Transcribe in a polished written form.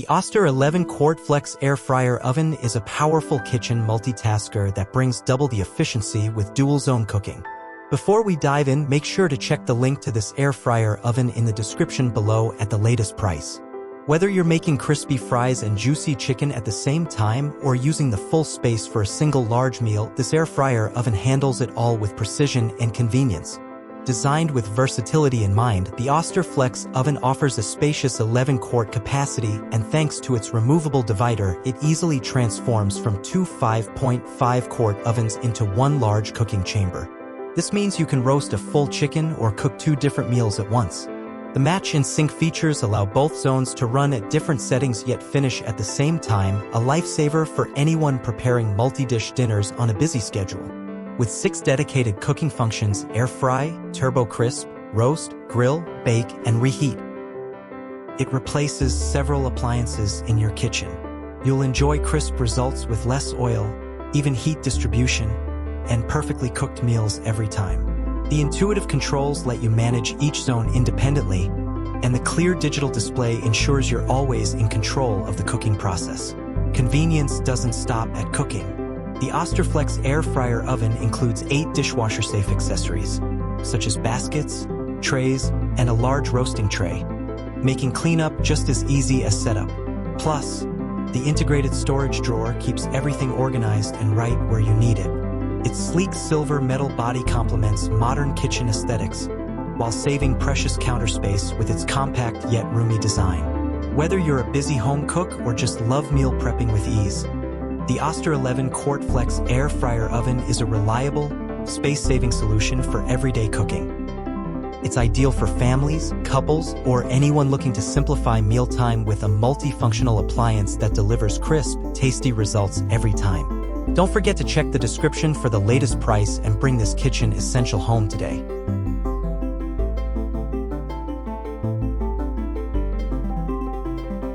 The Oster 11 Quart Flex Air Fryer Oven is a powerful kitchen multitasker that brings double the efficiency with dual-zone cooking. Before we dive in, make sure to check the link to this air fryer oven in the description below at the latest price. Whether you're making crispy fries and juicy chicken at the same time or using the full space for a single large meal, this air fryer oven handles it all with precision and convenience. Designed with versatility in mind, the Oster Flex oven offers a spacious 11-quart capacity, and thanks to its removable divider, it easily transforms from two 5.5-quart ovens into one large cooking chamber. This means you can roast a full chicken or cook two different meals at once. The match and sync features allow both zones to run at different settings yet finish at the same time, a lifesaver for anyone preparing multi-dish dinners on a busy schedule. With 6 dedicated cooking functions: air fry, turbo crisp, roast, grill, bake, and reheat. It replaces several appliances in your kitchen. You'll enjoy crisp results with less oil, even heat distribution, and perfectly cooked meals every time. The intuitive controls let you manage each zone independently, and the clear digital display ensures you're always in control of the cooking process. Convenience doesn't stop at cooking. The Oster Flex Air Fryer Oven includes 8 dishwasher-safe accessories, such as baskets, trays, and a large roasting tray, making cleanup just as easy as setup. Plus, the integrated storage drawer keeps everything organized and right where you need it. Its sleek silver metal body complements modern kitchen aesthetics, while saving precious counter space with its compact yet roomy design. Whether you're a busy home cook or just love meal prepping with ease, the Oster 11 Quart Flex Air Fryer Oven is a reliable, space-saving solution for everyday cooking. It's ideal for families, couples, or anyone looking to simplify mealtime with a multifunctional appliance that delivers crisp, tasty results every time. Don't forget to check the description for the latest price and bring this kitchen essential home today.